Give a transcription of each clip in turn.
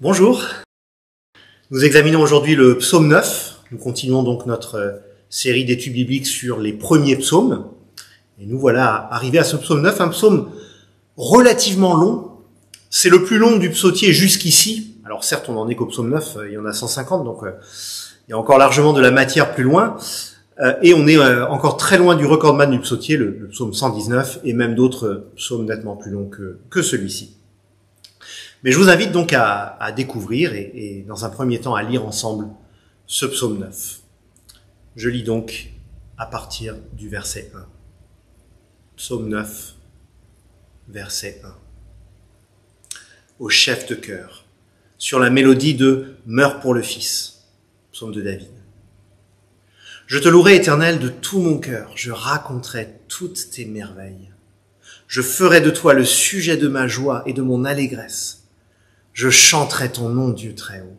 Bonjour, nous examinons aujourd'hui le psaume 9. Nous continuons donc notre série d'études bibliques sur les premiers psaumes. Et nous voilà arrivés à ce psaume 9, un psaume relativement long. C'est le plus long du psautier jusqu'ici. Alors certes, on n'en est qu'au psaume 9, il y en a 150, donc il y a encore largement de la matière plus loin. Et on est encore très loin du recordman du psautier, le psaume 119, et même d'autres psaumes nettement plus longs que celui-ci. Mais je vous invite donc à découvrir et dans un premier temps à lire ensemble ce psaume 9. Je lis donc à partir du verset 1. Psaume 9, verset 1. Au chef de chœur, sur la mélodie de « Meurs pour le Fils », psaume de David. Je te louerai, Éternel, de tout mon cœur, je raconterai toutes tes merveilles. Je ferai de toi le sujet de ma joie et de mon allégresse. Je chanterai ton nom, Dieu très haut.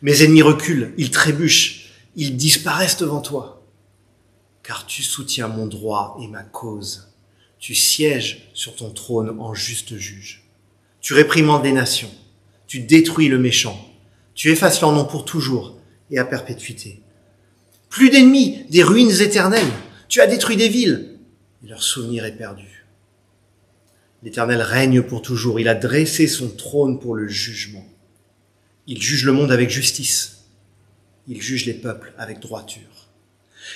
Mes ennemis reculent, ils trébuchent, ils disparaissent devant toi. Car tu soutiens mon droit et ma cause. Tu sièges sur ton trône en juste juge. Tu réprimandes les nations. Tu détruis le méchant. Tu effaces leur nom pour toujours et à perpétuité. Plus d'ennemis, des ruines éternelles. Tu as détruit des villes et leur souvenir est perdu. L'Éternel règne pour toujours. Il a dressé son trône pour le jugement. Il juge le monde avec justice. Il juge les peuples avec droiture.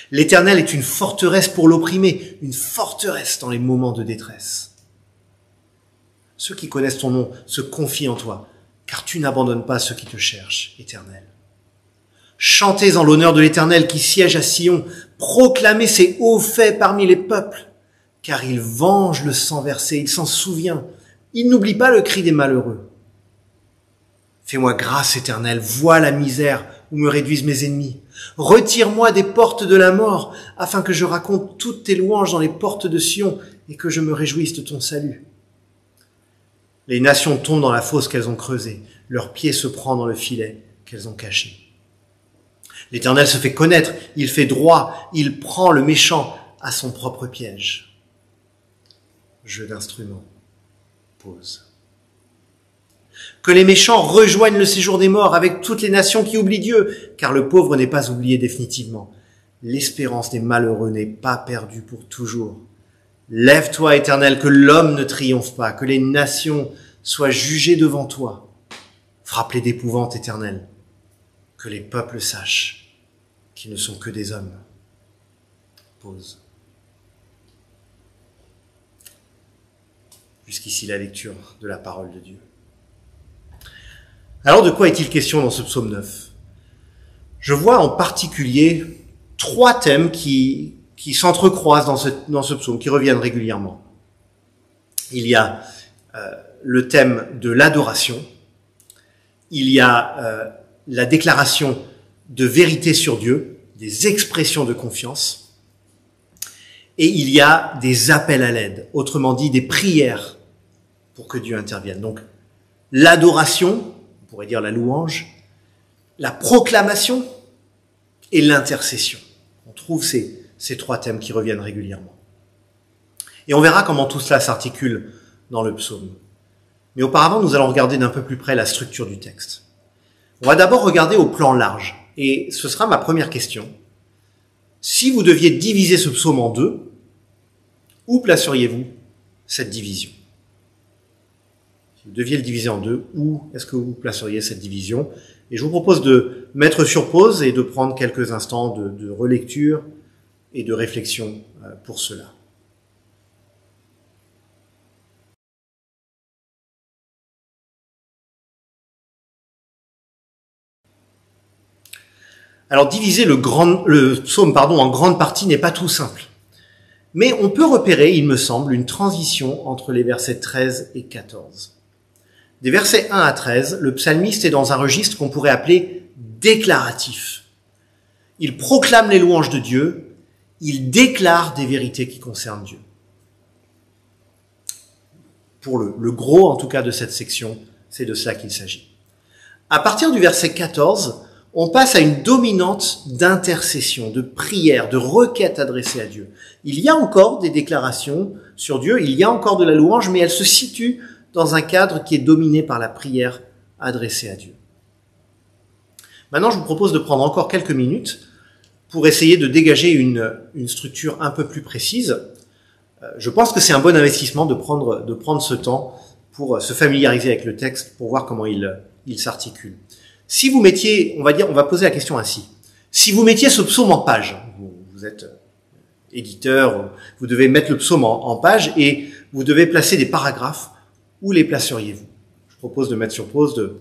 L'Éternel est une forteresse pour l'opprimé, une forteresse dans les moments de détresse. Ceux qui connaissent ton nom se confient en toi, car tu n'abandonnes pas ceux qui te cherchent, Éternel. Chantez en l'honneur de l'Éternel qui siège à Sion. Proclamez ses hauts faits parmi les peuples. Car il venge le sang versé, il s'en souvient. Il n'oublie pas le cri des malheureux. Fais-moi grâce, Éternel, vois la misère où me réduisent mes ennemis. Retire-moi des portes de la mort, afin que je raconte toutes tes louanges dans les portes de Sion et que je me réjouisse de ton salut. Les nations tombent dans la fosse qu'elles ont creusée, leur pied se prend dans le filet qu'elles ont caché. L'Éternel se fait connaître, il fait droit, il prend le méchant à son propre piège. Jeu d'instruments. Pause. Que les méchants rejoignent le séjour des morts avec toutes les nations qui oublient Dieu, car le pauvre n'est pas oublié définitivement. L'espérance des malheureux n'est pas perdue pour toujours. Lève-toi, Éternel, que l'homme ne triomphe pas, que les nations soient jugées devant toi. Frappe-les d'épouvante, Éternel, que les peuples sachent qu'ils ne sont que des hommes. Pause. Jusqu'ici la lecture de la parole de Dieu. Alors de quoi est-il question dans ce psaume 9 ? Je vois en particulier trois thèmes qui s'entrecroisent dans ce psaume, qui reviennent régulièrement. Il y a le thème de l'adoration, il y a la déclaration de vérité sur Dieu, des expressions de confiance, et il y a des appels à l'aide, autrement dit des prières pour que Dieu intervienne. Donc, l'adoration, on pourrait dire la louange, la proclamation et l'intercession. On trouve ces trois thèmes qui reviennent régulièrement. Et on verra comment tout cela s'articule dans le psaume. Mais auparavant, nous allons regarder d'un peu plus près la structure du texte. On va d'abord regarder au plan large. Et ce sera ma première question. Si vous deviez diviser ce psaume en deux, où placeriez-vous cette division ? Si vous deviez le diviser en deux, où est-ce que vous placeriez cette division ? Et je vous propose de mettre sur pause et de prendre quelques instants de relecture et de réflexion pour cela. Alors diviser le psaume en grande partie n'est pas tout simple. Mais on peut repérer, il me semble, une transition entre les versets 13 et 14. Des versets 1 à 13, le psalmiste est dans un registre qu'on pourrait appeler déclaratif. Il proclame les louanges de Dieu, il déclare des vérités qui concernent Dieu. Pour le gros, en tout cas, de cette section, c'est de cela qu'il s'agit. À partir du verset 14, on passe à une dominante d'intercession, de prière, de requête adressée à Dieu. Il y a encore des déclarations sur Dieu, il y a encore de la louange, mais elle se situe dans un cadre qui est dominé par la prière adressée à Dieu. Maintenant, je vous propose de prendre encore quelques minutes pour essayer de dégager une structure un peu plus précise. Je pense que c'est un bon investissement de prendre ce temps pour se familiariser avec le texte, pour voir comment il s'articule. Si vous mettiez, on va poser la question ainsi. Si vous mettiez ce psaume en page, vous êtes éditeur, vous devez mettre le psaume en page et vous devez placer des paragraphes, où les placeriez-vous? Je propose de mettre sur pause, de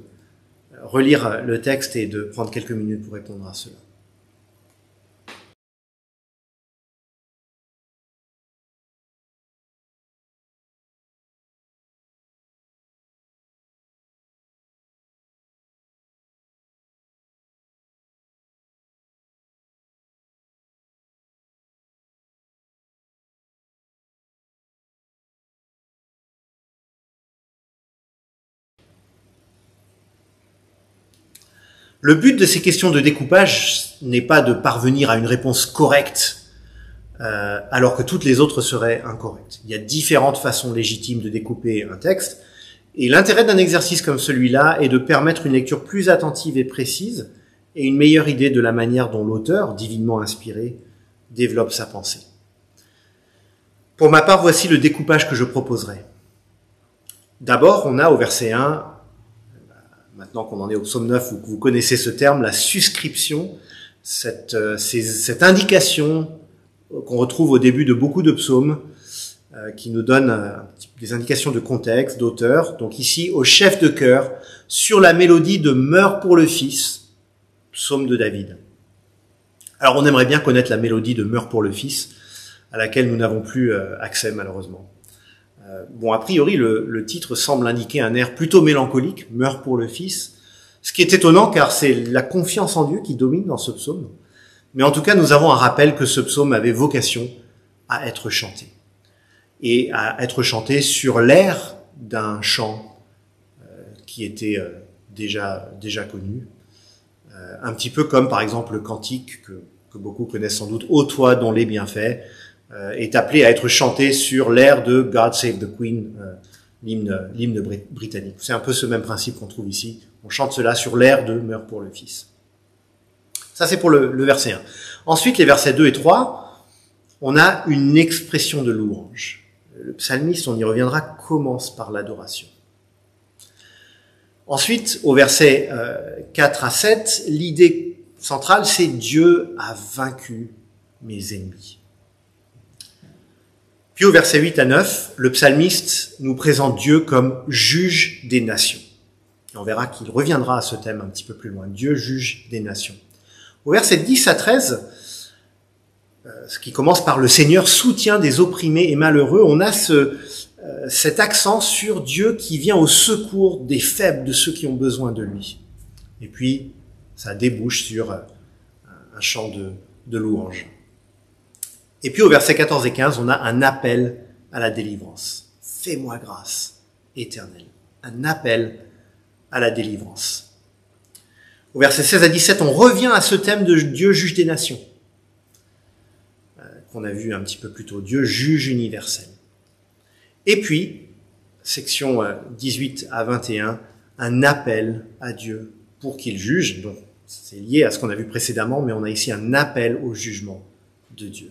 relire le texte et de prendre quelques minutes pour répondre à cela. Le but de ces questions de découpage n'est pas de parvenir à une réponse correcte alors que toutes les autres seraient incorrectes. Il y a différentes façons légitimes de découper un texte et l'intérêt d'un exercice comme celui-là est de permettre une lecture plus attentive et précise et une meilleure idée de la manière dont l'auteur, divinement inspiré, développe sa pensée. Pour ma part, voici le découpage que je proposerai. D'abord, on a au verset 1, maintenant qu'on en est au psaume 9, vous connaissez ce terme, la suscription, cette indication qu'on retrouve au début de beaucoup de psaumes, qui nous donne des indications de contexte, d'auteur. Donc ici, au chef de chœur, sur la mélodie de « Meurs pour le Fils », psaume de David. Alors on aimerait bien connaître la mélodie de « Meurs pour le Fils », à laquelle nous n'avons plus accès malheureusement. Bon, a priori, le titre semble indiquer un air plutôt mélancolique, « Meurs pour le Fils », ce qui est étonnant car c'est la confiance en Dieu qui domine dans ce psaume. Mais en tout cas, nous avons un rappel que ce psaume avait vocation à être chanté. Et à être chanté sur l'air d'un chant qui était déjà connu. Un petit peu comme par exemple le cantique que beaucoup connaissent sans doute, « Ô toi dont les bienfaits », est appelé à être chanté sur l'air de God Save the Queen, l'hymne britannique. C'est un peu ce même principe qu'on trouve ici. On chante cela sur l'air de Meurs pour le Fils. Ça, c'est pour le verset 1. Ensuite, les versets 2 et 3, on a une expression de louange. Le psalmiste, on y reviendra, commence par l'adoration. Ensuite, au verset 4 à 7, l'idée centrale, c'est « Dieu a vaincu mes ennemis ». Puis au verset 8 à 9, le psalmiste nous présente Dieu comme juge des nations. Et on verra qu'il reviendra à ce thème un petit peu plus loin. Dieu juge des nations. Au verset 10 à 13, ce qui commence par « Le Seigneur soutient des opprimés et malheureux », on a cet accent sur Dieu qui vient au secours des faibles, de ceux qui ont besoin de lui. Et puis, ça débouche sur un chant de louange. Et puis au verset 14 et 15, on a un appel à la délivrance. « Fais-moi grâce, Éternel ». Un appel à la délivrance. Au verset 16 à 17, on revient à ce thème de Dieu juge des nations, qu'on a vu un petit peu plus tôt. Dieu juge universel. Et puis, section 18 à 21, un appel à Dieu pour qu'il juge. Donc, c'est lié à ce qu'on a vu précédemment, mais on a ici un appel au jugement de Dieu.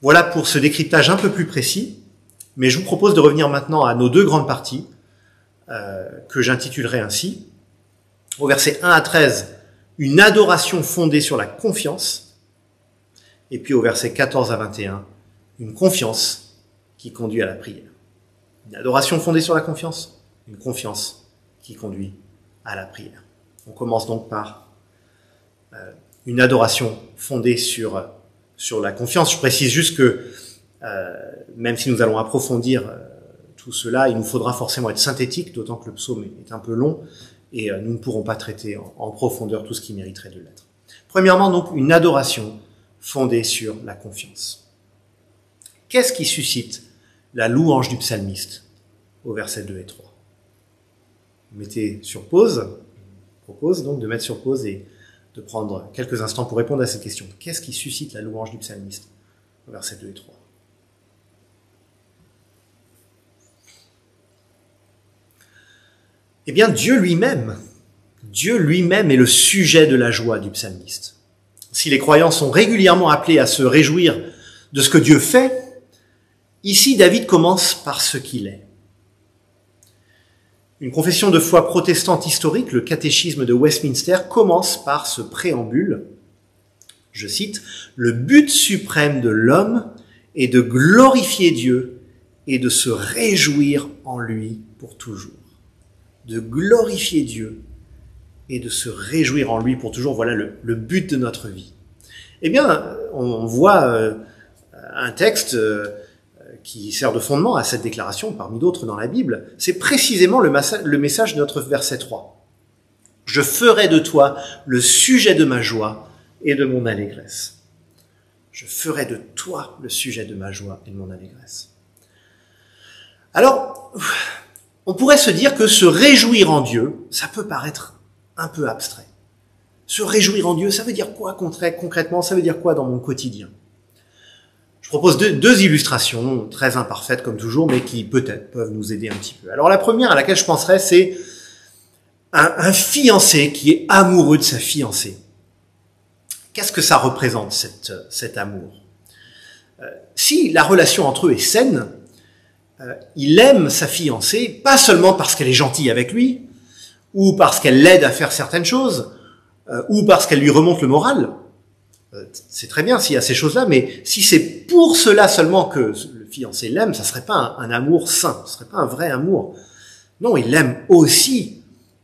Voilà pour ce décryptage un peu plus précis, mais je vous propose de revenir maintenant à nos deux grandes parties, que j'intitulerai ainsi. Au verset 1 à 13, une adoration fondée sur la confiance, et puis au verset 14 à 21, une confiance qui conduit à la prière. Une adoration fondée sur la confiance, une confiance qui conduit à la prière. On commence donc par une adoration fondée sur la confiance. Je précise juste que même si nous allons approfondir tout cela, il nous faudra forcément être synthétique, d'autant que le psaume est un peu long et nous ne pourrons pas traiter en profondeur tout ce qui mériterait de l'être. Premièrement, donc, une adoration fondée sur la confiance. Qu'est-ce qui suscite la louange du psalmiste au verset 2 et 3? Vous mettez sur pause, je propose donc de mettre sur pause et de prendre quelques instants pour répondre à cette question. Qu'est-ce qui suscite la louange du psalmiste au verset 2 et 3? Eh bien, Dieu lui-même est le sujet de la joie du psalmiste. Si les croyants sont régulièrement appelés à se réjouir de ce que Dieu fait, ici David commence par ce qu'il est. Une confession de foi protestante historique, le catéchisme de Westminster, commence par ce préambule. Je cite, « Le but suprême de l'homme est de glorifier Dieu et de se réjouir en lui pour toujours. » De glorifier Dieu et de se réjouir en lui pour toujours, voilà le but de notre vie. Eh bien, on voit un texte qui sert de fondement à cette déclaration, parmi d'autres dans la Bible, c'est précisément le message de notre verset 3. « Je ferai de toi le sujet de ma joie et de mon allégresse. » Je ferai de toi le sujet de ma joie et de mon allégresse. Alors, on pourrait se dire que se réjouir en Dieu, ça peut paraître un peu abstrait. Se réjouir en Dieu, ça veut dire quoi concrètement? Ça veut dire quoi dans mon quotidien? Je propose deux illustrations, très imparfaites comme toujours, mais qui peut-être peuvent nous aider un petit peu. Alors la première à laquelle je penserais, c'est un fiancé qui est amoureux de sa fiancée. Qu'est-ce que ça représente, cet amour? Si la relation entre eux est saine, il aime sa fiancée, pas seulement parce qu'elle est gentille avec lui, ou parce qu'elle l'aide à faire certaines choses, ou parce qu'elle lui remonte le moral. C'est très bien s'il y a ces choses-là, mais si c'est pour cela seulement que le fiancé l'aime, ça serait pas un amour sain, ce serait pas un vrai amour. Non, il l'aime aussi,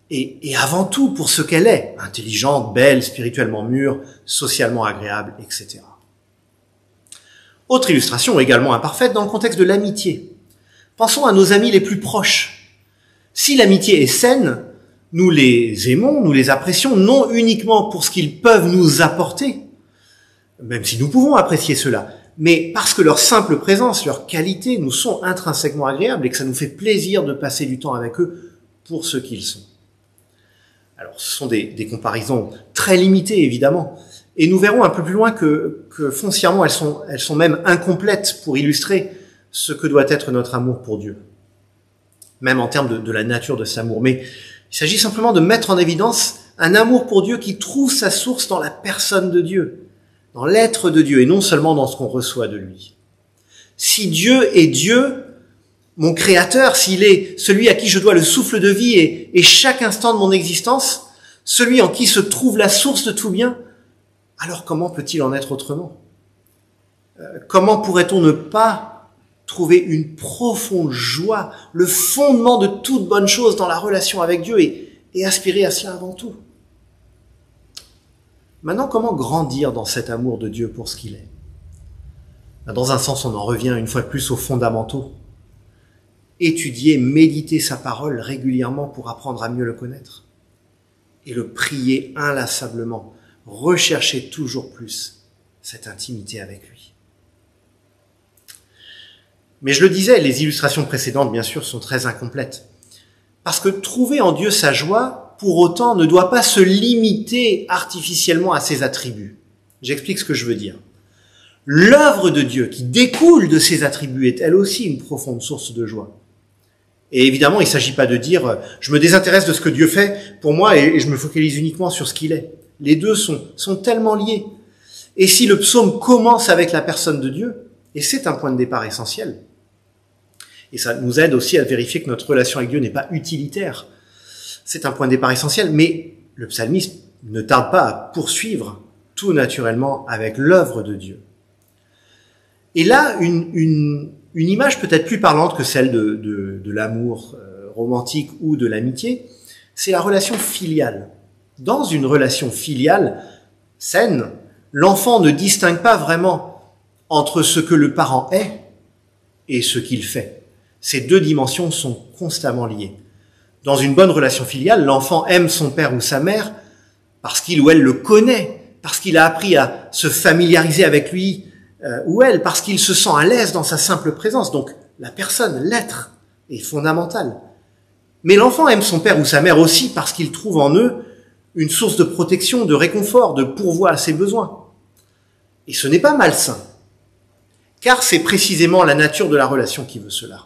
et avant tout pour ce qu'elle est, intelligente, belle, spirituellement mûre, socialement agréable, etc. Autre illustration également imparfaite dans le contexte de l'amitié. Pensons à nos amis les plus proches. Si l'amitié est saine, nous les aimons, nous les apprécions, non uniquement pour ce qu'ils peuvent nous apporter, même si nous pouvons apprécier cela, mais parce que leur simple présence, leur qualité nous sont intrinsèquement agréables et que ça nous fait plaisir de passer du temps avec eux pour ce qu'ils sont. Alors, ce sont des comparaisons très limitées, évidemment, et nous verrons un peu plus loin que foncièrement, elles sont même incomplètes pour illustrer ce que doit être notre amour pour Dieu, même en termes de la nature de cet amour. Mais il s'agit simplement de mettre en évidence un amour pour Dieu qui trouve sa source dans la personne de Dieu, dans l'être de Dieu, et non seulement dans ce qu'on reçoit de lui. Si Dieu est Dieu, mon Créateur, s'il est celui à qui je dois le souffle de vie et chaque instant de mon existence, celui en qui se trouve la source de tout bien, alors comment peut-il en être autrement? Comment pourrait-on ne pas trouver une profonde joie, le fondement de toute bonne chose dans la relation avec Dieu et aspirer à cela avant tout? Maintenant, comment grandir dans cet amour de Dieu pour ce qu'il est? Dans un sens, on en revient une fois de plus aux fondamentaux. Étudier, méditer sa parole régulièrement pour apprendre à mieux le connaître. Et le prier inlassablement, rechercher toujours plus cette intimité avec lui. Mais je le disais, les illustrations précédentes, bien sûr, sont très incomplètes. Parce que trouver en Dieu sa joie, pour autant, ne doit pas se limiter artificiellement à ses attributs. J'explique ce que je veux dire. L'œuvre de Dieu qui découle de ses attributs est elle aussi une profonde source de joie. Et évidemment, il ne s'agit pas de dire « je me désintéresse de ce que Dieu fait pour moi et je me focalise uniquement sur ce qu'il est ». Les deux sont tellement liés. Et si le psaume commence avec la personne de Dieu, et c'est un point de départ essentiel, et ça nous aide aussi à vérifier que notre relation avec Dieu n'est pas utilitaire, c'est un point de départ essentiel, mais le psalmiste ne tarde pas à poursuivre tout naturellement avec l'œuvre de Dieu. Et là, une image peut-être plus parlante que celle de l'amour romantique ou de l'amitié, c'est la relation filiale. Dans une relation filiale saine, l'enfant ne distingue pas vraiment entre ce que le parent est et ce qu'il fait. Ces deux dimensions sont constamment liées. Dans une bonne relation filiale, l'enfant aime son père ou sa mère parce qu'il ou elle le connaît, parce qu'il a appris à se familiariser avec lui ou elle, parce qu'il se sent à l'aise dans sa simple présence. Donc la personne, l'être, est fondamentale. Mais l'enfant aime son père ou sa mère aussi parce qu'il trouve en eux une source de protection, de réconfort, de pourvoi à ses besoins. Et ce n'est pas malsain, car c'est précisément la nature de la relation qui veut cela.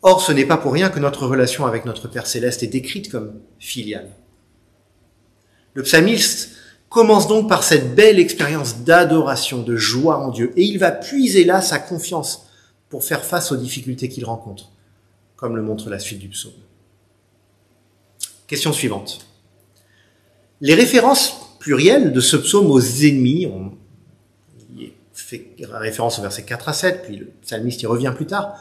Or, ce n'est pas pour rien que notre relation avec notre Père Céleste est décrite comme filiale. Le psalmiste commence donc par cette belle expérience d'adoration, de joie en Dieu, et il va puiser là sa confiance pour faire face aux difficultés qu'il rencontre, comme le montre la suite du psaume. Question suivante. Les références plurielles de ce psaume aux ennemis, on y fait référence au verset 4 à 7, puis le psalmiste y revient plus tard,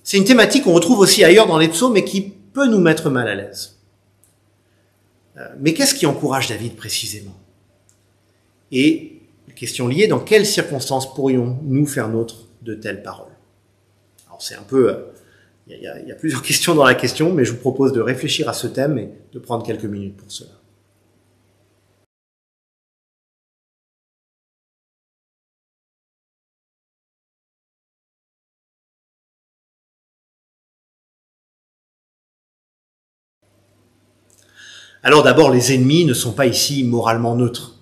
c'est une thématique qu'on retrouve aussi ailleurs dans les psaumes et qui peut nous mettre mal à l'aise. Mais qu'est-ce qui encourage David précisément? Et, question liée, dans quelles circonstances pourrions-nous faire nôtre de telles paroles? Alors c'est un peu... Il y a plusieurs questions dans la question, mais je vous propose de réfléchir à ce thème et de prendre quelques minutes pour cela. Alors d'abord, les ennemis ne sont pas ici moralement neutres.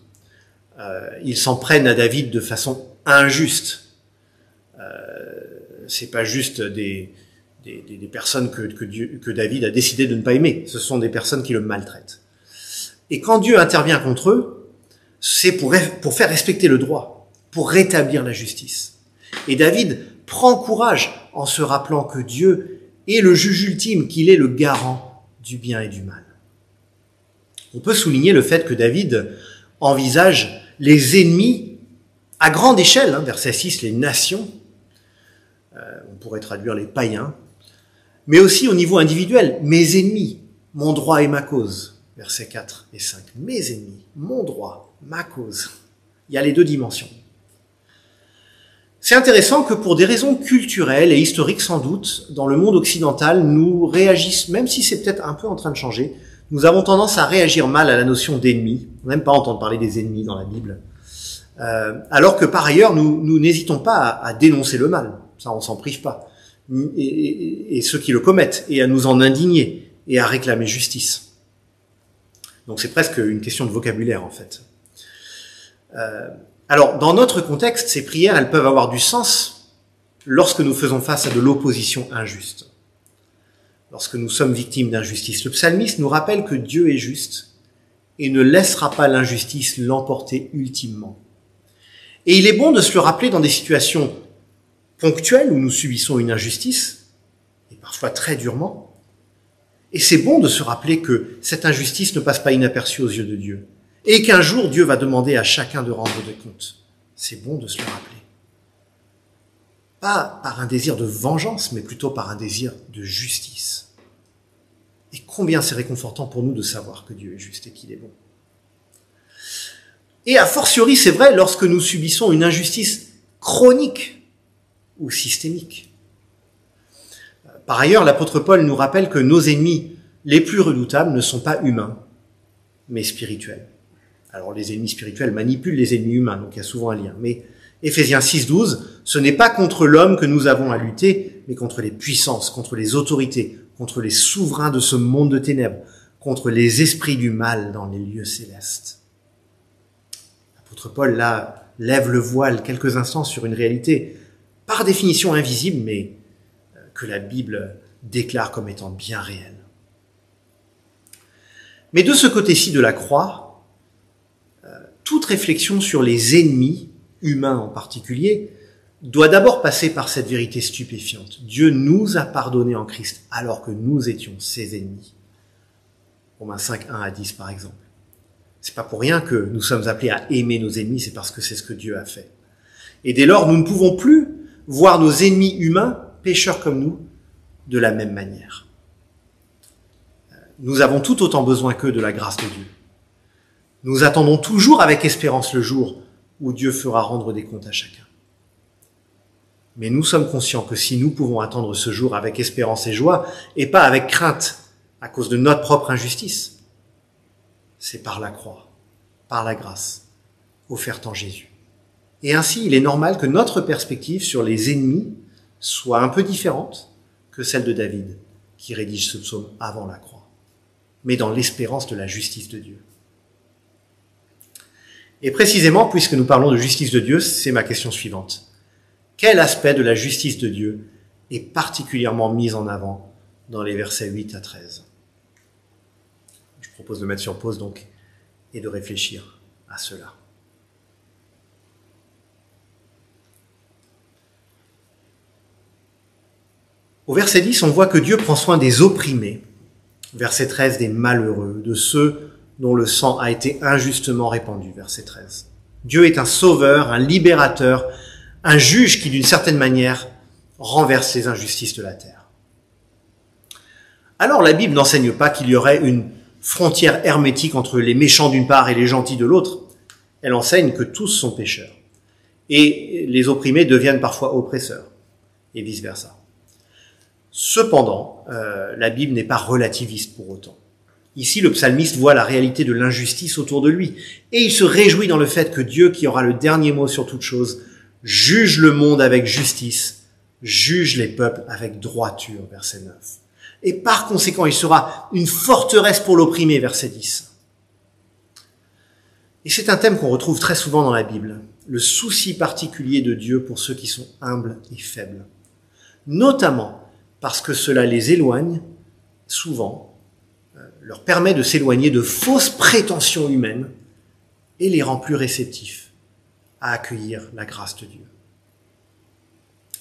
Ils s'en prennent à David de façon injuste. C'est pas juste des personnes que David a décidé de ne pas aimer. Ce sont des personnes qui le maltraitent. Et quand Dieu intervient contre eux, c'est pour faire respecter le droit, pour rétablir la justice. Et David prend courage en se rappelant que Dieu est le juge ultime, qu'il est le garant du bien et du mal. On peut souligner le fait que David envisage les ennemis à grande échelle, verset 6, les nations, on pourrait traduire les païens, mais aussi au niveau individuel, mes ennemis, mon droit et ma cause, versets 4 et 5. Mes ennemis, mon droit, ma cause. Il y a les deux dimensions. C'est intéressant que pour des raisons culturelles et historiques sans doute, dans le monde occidental, nous réagissons, même si c'est peut-être un peu en train de changer, nous avons tendance à réagir mal à la notion d'ennemi. On n'aime pas entendre parler des ennemis dans la Bible. Alors que par ailleurs, nous n'hésitons pas à dénoncer le mal. Ça, on s'en prive pas. Et ceux qui le commettent, et à nous en indigner, et à réclamer justice. Donc c'est presque une question de vocabulaire, en fait. Alors, dans notre contexte, ces prières, elles peuvent avoir du sens lorsque nous faisons face à de l'opposition injuste. Lorsque nous sommes victimes d'injustice. Le psalmiste nous rappelle que Dieu est juste et ne laissera pas l'injustice l'emporter ultimement. Et il est bon de se le rappeler dans des situations ponctuelles où nous subissons une injustice, et parfois très durement. Et c'est bon de se rappeler que cette injustice ne passe pas inaperçue aux yeux de Dieu, et qu'un jour Dieu va demander à chacun de rendre des comptes. C'est bon de se le rappeler. Pas par un désir de vengeance, mais plutôt par un désir de justice. Et combien c'est réconfortant pour nous de savoir que Dieu est juste et qu'il est bon. Et a fortiori, c'est vrai lorsque nous subissons une injustice chronique ou systémique. Par ailleurs, l'apôtre Paul nous rappelle que nos ennemis les plus redoutables ne sont pas humains, mais spirituels. Alors les ennemis spirituels manipulent les ennemis humains, donc il y a souvent un lien. Mais Éphésiens 6,12, ce n'est pas contre l'homme que nous avons à lutter, mais contre les puissances, contre les autorités, contre les souverains de ce monde de ténèbres, contre les esprits du mal dans les lieux célestes. L'apôtre Paul, là, lève le voile quelques instants sur une réalité, par définition invisible, mais que la Bible déclare comme étant bien réelle. Mais de ce côté-ci de la croix, toute réflexion sur les ennemis, humains en particulier, doit d'abord passer par cette vérité stupéfiante. Dieu nous a pardonné en Christ alors que nous étions ses ennemis. Romains 5, 1 à 10 par exemple. C'est pas pour rien que nous sommes appelés à aimer nos ennemis, c'est parce que c'est ce que Dieu a fait. Et dès lors, nous ne pouvons plus voir nos ennemis humains, pécheurs comme nous, de la même manière. Nous avons tout autant besoin qu'eux de la grâce de Dieu. Nous attendons toujours avec espérance le jour où Dieu fera rendre des comptes à chacun. Mais nous sommes conscients que si nous pouvons attendre ce jour avec espérance et joie, et pas avec crainte à cause de notre propre injustice, c'est par la croix, par la grâce, offerte en Jésus. Et ainsi, il est normal que notre perspective sur les ennemis soit un peu différente que celle de David, qui rédige ce psaume avant la croix, mais dans l'espérance de la justice de Dieu. Et précisément, puisque nous parlons de justice de Dieu, c'est ma question suivante. Quel aspect de la justice de Dieu est particulièrement mise en avant dans les versets 8 à 13. Je propose de mettre sur pause donc et de réfléchir à cela. Au verset 10, on voit que Dieu prend soin des opprimés. Verset 13, des malheureux, de ceux dont le sang a été injustement répandu. Verset 13. Dieu est un sauveur, un libérateur, un juge qui, d'une certaine manière, renverse les injustices de la terre. Alors, la Bible n'enseigne pas qu'il y aurait une frontière hermétique entre les méchants d'une part et les gentils de l'autre. Elle enseigne que tous sont pécheurs. Et les opprimés deviennent parfois oppresseurs, et vice-versa. Cependant, la Bible n'est pas relativiste pour autant. Ici, le psalmiste voit la réalité de l'injustice autour de lui, et il se réjouit dans le fait que Dieu, qui aura le dernier mot sur toute chose, juge le monde avec justice, juge les peuples avec droiture, verset 9. Et par conséquent, il sera une forteresse pour l'opprimé, verset 10. Et c'est un thème qu'on retrouve très souvent dans la Bible, le souci particulier de Dieu pour ceux qui sont humbles et faibles. Notamment parce que cela les éloigne, souvent, leur permet de s'éloigner de fausses prétentions humaines et les rend plus réceptifs à accueillir la grâce de Dieu.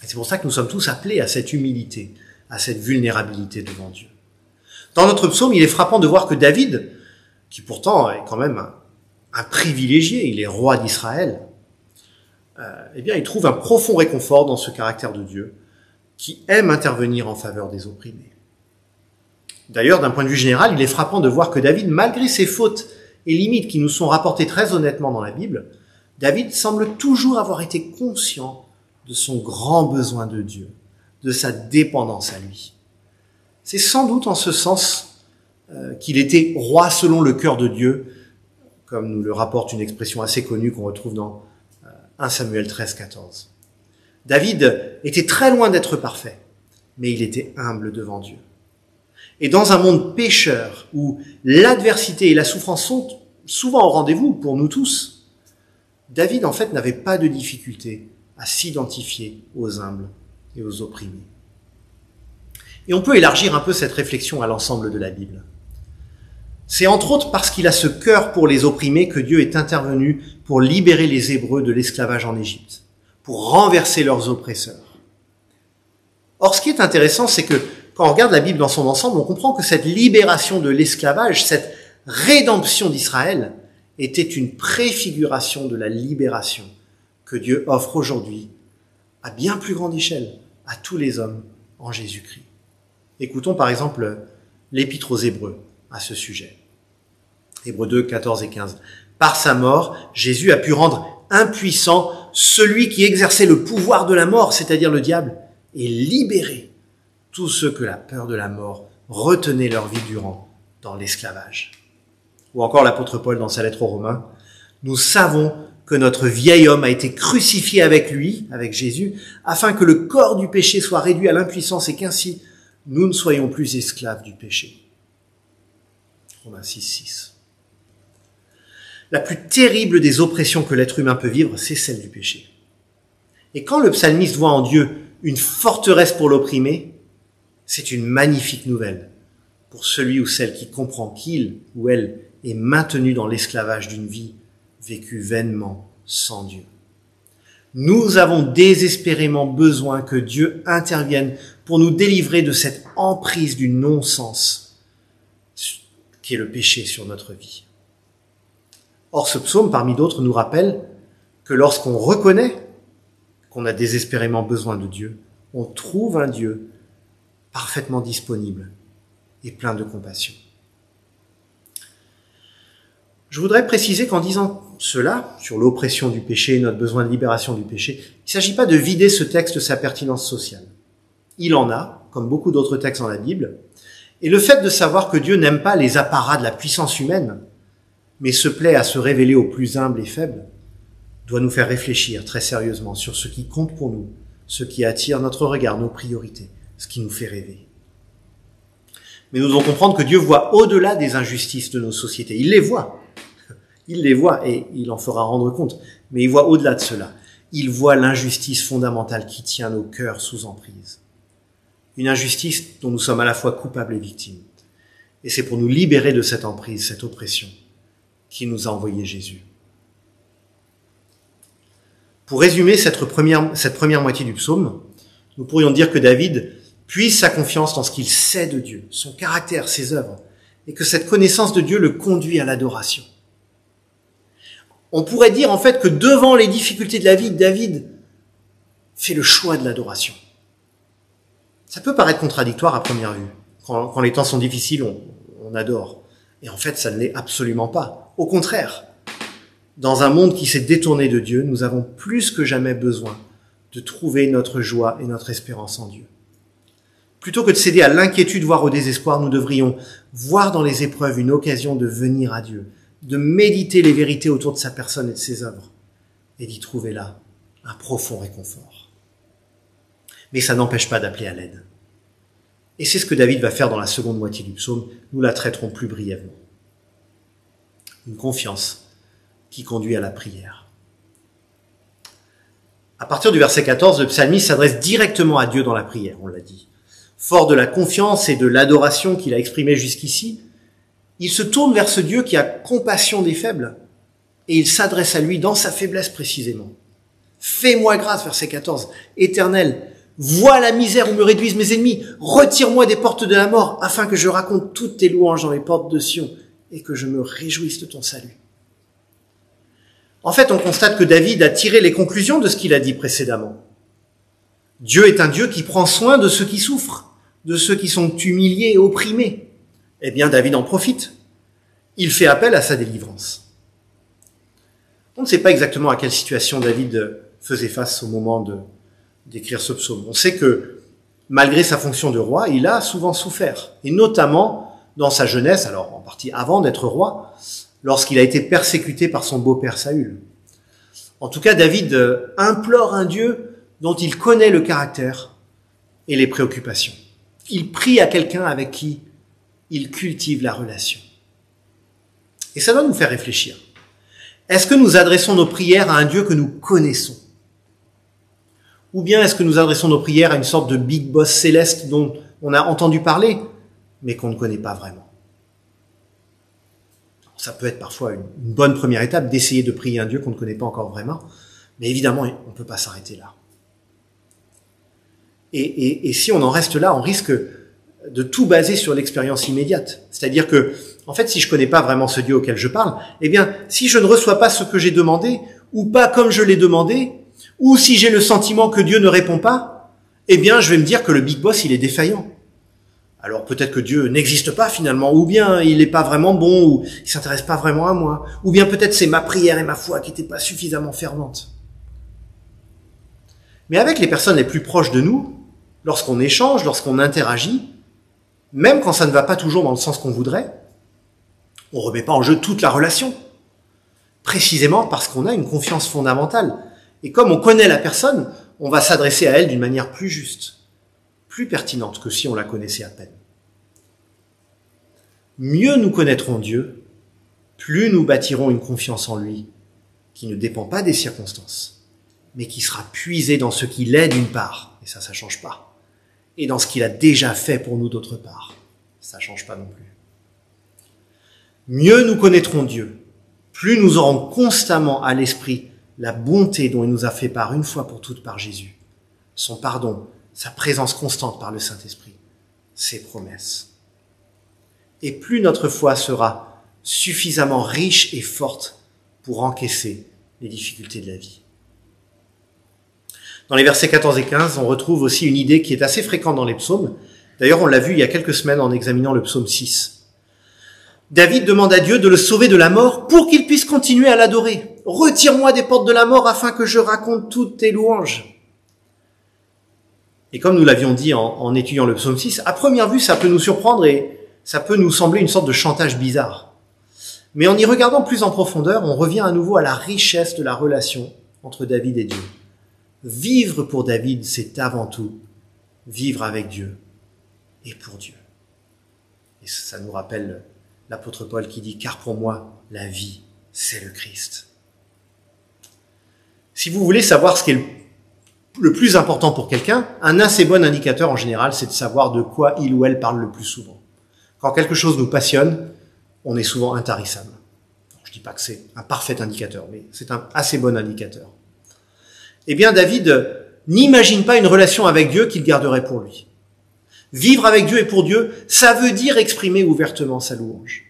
Et c'est pour ça que nous sommes tous appelés à cette humilité, à cette vulnérabilité devant Dieu. Dans notre psaume, il est frappant de voir que David, qui pourtant est quand même un privilégié, il est roi d'Israël, eh bien, il trouve un profond réconfort dans ce caractère de Dieu, qui aime intervenir en faveur des opprimés. D'ailleurs, d'un point de vue général, il est frappant de voir que David, malgré ses fautes et limites qui nous sont rapportées très honnêtement dans la Bible, David semble toujours avoir été conscient de son grand besoin de Dieu, de sa dépendance à lui. C'est sans doute en ce sens qu'il était roi selon le cœur de Dieu, comme nous le rapporte une expression assez connue qu'on retrouve dans 1 Samuel 13, 14. David était très loin d'être parfait, mais il était humble devant Dieu. Et dans un monde pécheur, où l'adversité et la souffrance sont souvent au rendez-vous pour nous tous, David en fait n'avait pas de difficulté à s'identifier aux humbles et aux opprimés. Et on peut élargir un peu cette réflexion à l'ensemble de la Bible. C'est entre autres parce qu'il a ce cœur pour les opprimés que Dieu est intervenu pour libérer les Hébreux de l'esclavage en Égypte, pour renverser leurs oppresseurs. Or, ce qui est intéressant, c'est que quand on regarde la Bible dans son ensemble, on comprend que cette libération de l'esclavage, cette rédemption d'Israël, était une préfiguration de la libération que Dieu offre aujourd'hui à bien plus grande échelle à tous les hommes en Jésus-Christ. Écoutons par exemple l'Épître aux Hébreux à ce sujet. Hébreux 2, 14 et 15. Par sa mort, Jésus a pu rendre impuissant celui qui exerçait le pouvoir de la mort, c'est-à-dire le diable, et libérer tous ceux que la peur de la mort retenait leur vie durant dans l'esclavage. Ou encore l'apôtre Paul dans sa lettre aux Romains, nous savons que notre vieil homme a été crucifié avec lui, avec Jésus, afin que le corps du péché soit réduit à l'impuissance et qu'ainsi nous ne soyons plus esclaves du péché. Romains 6, 6. La plus terrible des oppressions que l'être humain peut vivre, c'est celle du péché. Et quand le psalmiste voit en Dieu une forteresse pour l'opprimé, c'est une magnifique nouvelle pour celui ou celle qui comprend qu'il ou elle est maintenu dans l'esclavage d'une vie vécue vainement sans Dieu. Nous avons désespérément besoin que Dieu intervienne pour nous délivrer de cette emprise du non-sens qui est le péché sur notre vie. Or, ce psaume, parmi d'autres, nous rappelle que lorsqu'on reconnaît qu'on a désespérément besoin de Dieu, on trouve un Dieu parfaitement disponible et plein de compassion. Je voudrais préciser qu'en disant cela, sur l'oppression du péché et notre besoin de libération du péché, il ne s'agit pas de vider ce texte de sa pertinence sociale. Il en a, comme beaucoup d'autres textes dans la Bible, et le fait de savoir que Dieu n'aime pas les apparats de la puissance humaine, mais se plaît à se révéler aux plus humbles et faibles, doit nous faire réfléchir très sérieusement sur ce qui compte pour nous, ce qui attire notre regard, nos priorités, ce qui nous fait rêver. Mais nous devons comprendre que Dieu voit au-delà des injustices de nos sociétés. Il les voit. Il les voit et il en fera rendre compte. Mais il voit au-delà de cela. Il voit l'injustice fondamentale qui tient nos cœurs sous emprise. une injustice dont nous sommes à la fois coupables et victimes. Et c'est pour nous libérer de cette emprise, cette oppression, qu'il nous a envoyé Jésus. Pour résumer cette première moitié du psaume, nous pourrions dire que David puise sa confiance dans ce qu'il sait de Dieu, son caractère, ses œuvres, et que cette connaissance de Dieu le conduit à l'adoration. On pourrait dire en fait que devant les difficultés de la vie, David fait le choix de l'adoration. Ça peut paraître contradictoire à première vue. Quand les temps sont difficiles, on adore. Et en fait, ça ne l'est absolument pas. Au contraire, dans un monde qui s'est détourné de Dieu, nous avons plus que jamais besoin de trouver notre joie et notre espérance en Dieu. Plutôt que de céder à l'inquiétude, voire au désespoir, nous devrions voir dans les épreuves une occasion de venir à Dieu, de méditer les vérités autour de sa personne et de ses œuvres, et d'y trouver là un profond réconfort. Mais ça n'empêche pas d'appeler à l'aide. Et c'est ce que David va faire dans la seconde moitié du psaume. Nous la traiterons plus brièvement. Une confiance qui conduit à la prière. À partir du verset 14, le psalmiste s'adresse directement à Dieu dans la prière, on l'a dit. Fort de la confiance et de l'adoration qu'il a exprimée jusqu'ici, il se tourne vers ce Dieu qui a compassion des faibles et il s'adresse à lui dans sa faiblesse précisément. Fais-moi grâce, verset 14, Éternel, vois la misère où me réduisent mes ennemis, retire-moi des portes de la mort afin que je raconte toutes tes louanges dans les portes de Sion et que je me réjouisse de ton salut. En fait, on constate que David a tiré les conclusions de ce qu'il a dit précédemment. Dieu est un Dieu qui prend soin de ceux qui souffrent, de ceux qui sont humiliés et opprimés. Eh bien, David en profite. Il fait appel à sa délivrance. On ne sait pas exactement à quelle situation David faisait face au moment d'écrire ce psaume. On sait que, malgré sa fonction de roi, il a souvent souffert. Et notamment, dans sa jeunesse, alors en partie avant d'être roi, lorsqu'il a été persécuté par son beau-père Saül. En tout cas, David implore un Dieu dont il connaît le caractère et les préoccupations. Il prie à quelqu'un avec qui il cultive la relation. Et ça doit nous faire réfléchir. Est-ce que nous adressons nos prières à un Dieu que nous connaissons? Ou bien est-ce que nous adressons nos prières à une sorte de big boss céleste dont on a entendu parler, mais qu'on ne connaît pas vraiment? Ça peut être parfois une bonne première étape d'essayer de prier un Dieu qu'on ne connaît pas encore vraiment, mais évidemment, on ne peut pas s'arrêter là. Et si on en reste là, on risque de tout baser sur l'expérience immédiate. C'est-à-dire que, en fait, si je connais pas vraiment ce Dieu auquel je parle, eh bien, si je ne reçois pas ce que j'ai demandé, ou pas comme je l'ai demandé, ou si j'ai le sentiment que Dieu ne répond pas, eh bien, je vais me dire que le Big Boss, il est défaillant. Alors peut-être que Dieu n'existe pas finalement, ou bien il n'est pas vraiment bon, ou il s'intéresse pas vraiment à moi, ou bien peut-être c'est ma prière et ma foi qui n'étaient pas suffisamment ferventes. Mais avec les personnes les plus proches de nous, lorsqu'on échange, lorsqu'on interagit, même quand ça ne va pas toujours dans le sens qu'on voudrait, on ne remet pas en jeu toute la relation. Précisément parce qu'on a une confiance fondamentale. Et comme on connaît la personne, on va s'adresser à elle d'une manière plus juste, plus pertinente que si on la connaissait à peine. Mieux nous connaîtrons Dieu, plus nous bâtirons une confiance en lui qui ne dépend pas des circonstances, mais qui sera puisée dans ce qu'il est d'une part, et ça change pas, et dans ce qu'il a déjà fait pour nous d'autre part, ça change pas non plus. Mieux nous connaîtrons Dieu, plus nous aurons constamment à l'esprit la bonté dont il nous a fait part une fois pour toutes par Jésus, son pardon, sa présence constante par le Saint-Esprit, ses promesses. Et plus notre foi sera suffisamment riche et forte pour encaisser les difficultés de la vie. Dans les versets 14 et 15, on retrouve aussi une idée qui est assez fréquente dans les psaumes. D'ailleurs, on l'a vu il y a quelques semaines en examinant le psaume 6. David demande à Dieu de le sauver de la mort pour qu'il puisse continuer à l'adorer. « Retire-moi des portes de la mort afin que je raconte toutes tes louanges. » Et comme nous l'avions dit en étudiant le psaume 6, à première vue, ça peut nous surprendre et ça peut nous sembler une sorte de chantage bizarre. Mais en y regardant plus en profondeur, on revient à nouveau à la richesse de la relation entre David et Dieu. Vivre pour David, c'est avant tout vivre avec Dieu et pour Dieu. Et ça nous rappelle l'apôtre Paul qui dit « Car pour moi, la vie, c'est le Christ ». Si vous voulez savoir ce qu'est le plus important pour quelqu'un, un assez bon indicateur en général, c'est de savoir de quoi il ou elle parle le plus souvent. Quand quelque chose nous passionne, on est souvent intarissable. Je ne dis pas que c'est un parfait indicateur, mais c'est un assez bon indicateur. Eh bien, David n'imagine pas une relation avec Dieu qu'il garderait pour lui. Vivre avec Dieu et pour Dieu, ça veut dire exprimer ouvertement sa louange.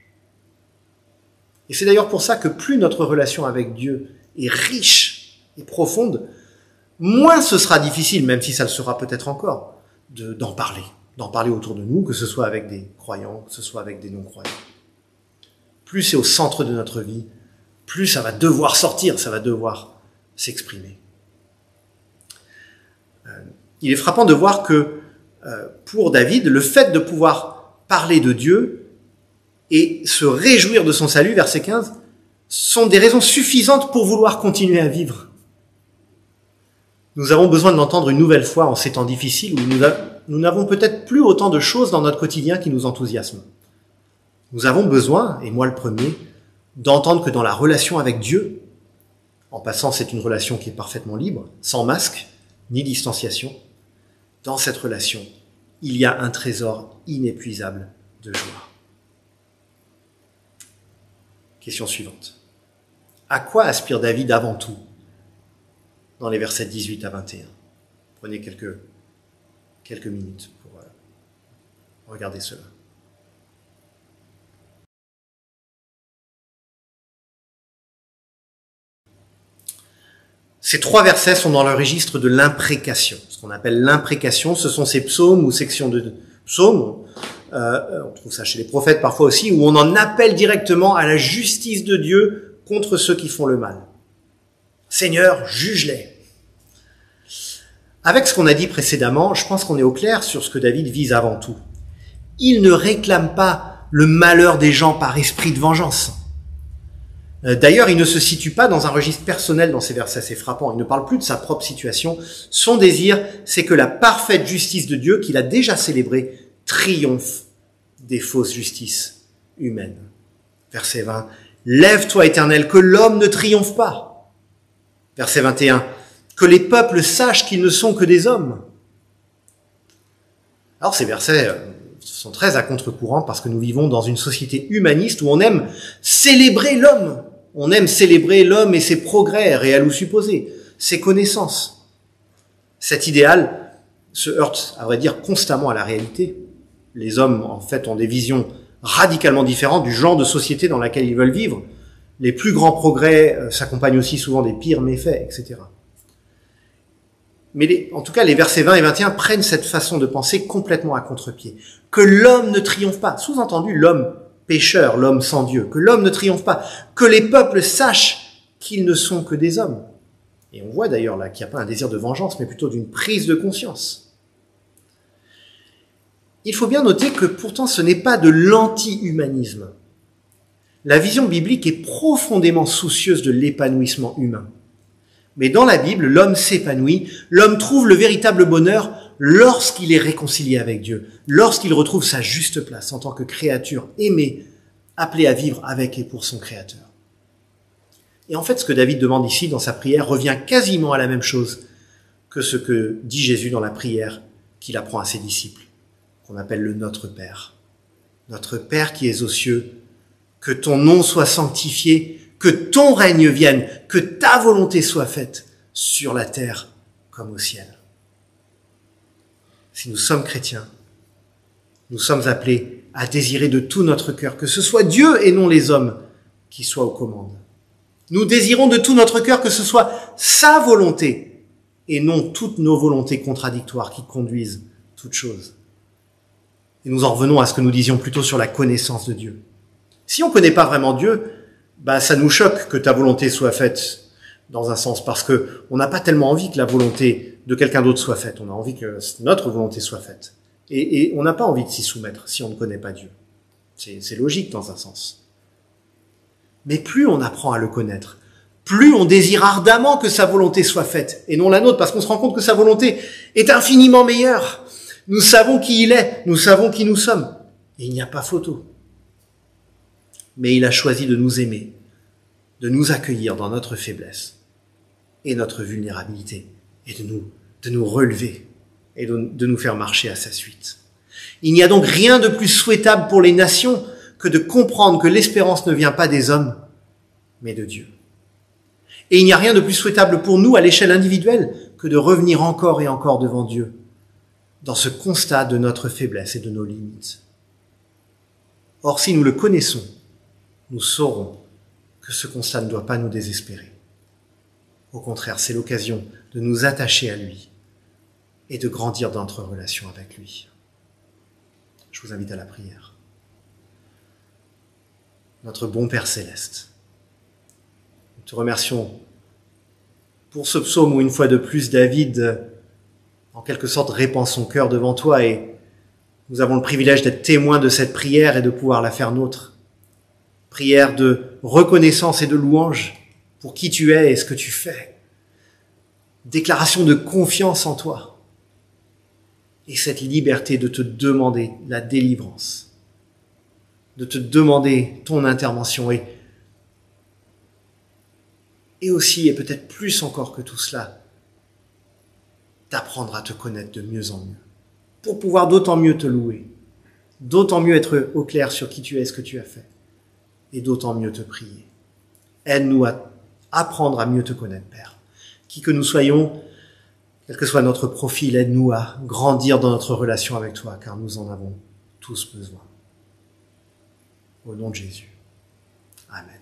Et c'est d'ailleurs pour ça que plus notre relation avec Dieu est riche et profonde, moins ce sera difficile, même si ça le sera peut-être encore, d'en parler autour de nous, que ce soit avec des croyants, que ce soit avec des non-croyants. Plus c'est au centre de notre vie, plus ça va devoir sortir, ça va devoir s'exprimer. Il est frappant de voir que pour David, le fait de pouvoir parler de Dieu et se réjouir de son salut, verset 15, sont des raisons suffisantes pour vouloir continuer à vivre. Nous avons besoin de l'entendre une nouvelle fois en ces temps difficiles où nous n'avons peut-être plus autant de choses dans notre quotidien qui nous enthousiasment. Nous avons besoin, et moi le premier, d'entendre que dans la relation avec Dieu, en passant c'est une relation qui est parfaitement libre, sans masque, ni distanciation, dans cette relation, il y a un trésor inépuisable de joie. Question suivante. À quoi aspire David avant tout dans les versets 18 à 21? Prenez quelques minutes pour regarder cela. Ces 3 versets sont dans le registre de l'imprécation. Ce qu'on appelle l'imprécation, ce sont ces psaumes ou sections de psaumes, on trouve ça chez les prophètes parfois aussi, où on en appelle directement à la justice de Dieu contre ceux qui font le mal. Seigneur, juge-les. Avec ce qu'on a dit précédemment, je pense qu'on est au clair sur ce que David vise avant tout. Il ne réclame pas le malheur des gens par esprit de vengeance. D'ailleurs, il ne se situe pas dans un registre personnel dans ces versets, c'est frappant. Il ne parle plus de sa propre situation. Son désir, c'est que la parfaite justice de Dieu, qu'il a déjà célébrée, triomphe des fausses justices humaines. Verset 20. Lève-toi, Éternel, que l'homme ne triomphe pas. Verset 21. Que les peuples sachent qu'ils ne sont que des hommes. Alors, ces versets sont très à contre-courant parce que nous vivons dans une société humaniste où on aime célébrer l'homme. On aime célébrer l'homme et ses progrès réels ou supposés, ses connaissances. Cet idéal se heurte, à vrai dire, constamment à la réalité. Les hommes, en fait, ont des visions radicalement différentes du genre de société dans laquelle ils veulent vivre. Les plus grands progrès s'accompagnent aussi souvent des pires méfaits, etc. Mais en tout cas, les versets 20 et 21 prennent cette façon de penser complètement à contre-pied. Que l'homme ne triomphe pas. Sous-entendu, l'homme pécheur, l'homme sans Dieu. Que l'homme ne triomphe pas. Que les peuples sachent qu'ils ne sont que des hommes. Et on voit d'ailleurs là qu'il n'y a pas un désir de vengeance, mais plutôt d'une prise de conscience. Il faut bien noter que pourtant ce n'est pas de l'anti-humanisme. La vision biblique est profondément soucieuse de l'épanouissement humain. Mais dans la Bible, l'homme s'épanouit, l'homme trouve le véritable bonheur lorsqu'il est réconcilié avec Dieu, lorsqu'il retrouve sa juste place en tant que créature aimée, appelée à vivre avec et pour son Créateur. Et en fait, ce que David demande ici dans sa prière revient quasiment à la même chose que ce que dit Jésus dans la prière qu'il apprend à ses disciples, qu'on appelle le Notre Père. Notre Père qui es aux cieux, que ton nom soit sanctifié, que ton règne vienne, que ta volonté soit faite sur la terre comme au ciel. Si nous sommes chrétiens, nous sommes appelés à désirer de tout notre cœur que ce soit Dieu et non les hommes qui soient aux commandes. Nous désirons de tout notre cœur que ce soit sa volonté et non toutes nos volontés contradictoires qui conduisent toutes choses. Et nous en revenons à ce que nous disions plus tôt sur la connaissance de Dieu. Si on ne connaît pas vraiment Dieu, ça nous choque que ta volonté soit faite dans un sens, parce que on n'a pas tellement envie que la volonté de quelqu'un d'autre soit faite. On a envie que notre volonté soit faite. Et on n'a pas envie de s'y soumettre si on ne connaît pas Dieu. C'est logique dans un sens. Mais plus on apprend à le connaître, plus on désire ardemment que sa volonté soit faite, et non la nôtre, parce qu'on se rend compte que sa volonté est infiniment meilleure. Nous savons qui il est, nous savons qui nous sommes, et il n'y a pas photo. Mais il a choisi de nous aimer, de nous accueillir dans notre faiblesse et notre vulnérabilité, et de nous de nous relever et de nous faire marcher à sa suite. Il n'y a donc rien de plus souhaitable pour les nations que de comprendre que l'espérance ne vient pas des hommes, mais de Dieu. Et il n'y a rien de plus souhaitable pour nous à l'échelle individuelle que de revenir encore et encore devant Dieu dans ce constat de notre faiblesse et de nos limites. Or, si nous le connaissons, nous saurons que ce constat ne doit pas nous désespérer. Au contraire, c'est l'occasion de nous attacher à lui et de grandir dans notre relation avec lui. Je vous invite à la prière. Notre bon Père céleste, nous te remercions pour ce psaume où une fois de plus David, en quelque sorte, répand son cœur devant toi et nous avons le privilège d'être témoins de cette prière et de pouvoir la faire nôtre. Prière de reconnaissance et de louange pour qui tu es et ce que tu fais. Déclaration de confiance en toi. Et cette liberté de te demander la délivrance, de te demander ton intervention et aussi, et peut-être plus encore que tout cela, d'apprendre à te connaître de mieux en mieux, pour pouvoir d'autant mieux te louer, d'autant mieux être au clair sur qui tu es et ce que tu as fait, et d'autant mieux te prier. Aide-nous à apprendre à mieux te connaître, Père. Qui que nous soyons, quel que soit notre profil, aide-nous à grandir dans notre relation avec toi, car nous en avons tous besoin. Au nom de Jésus. Amen.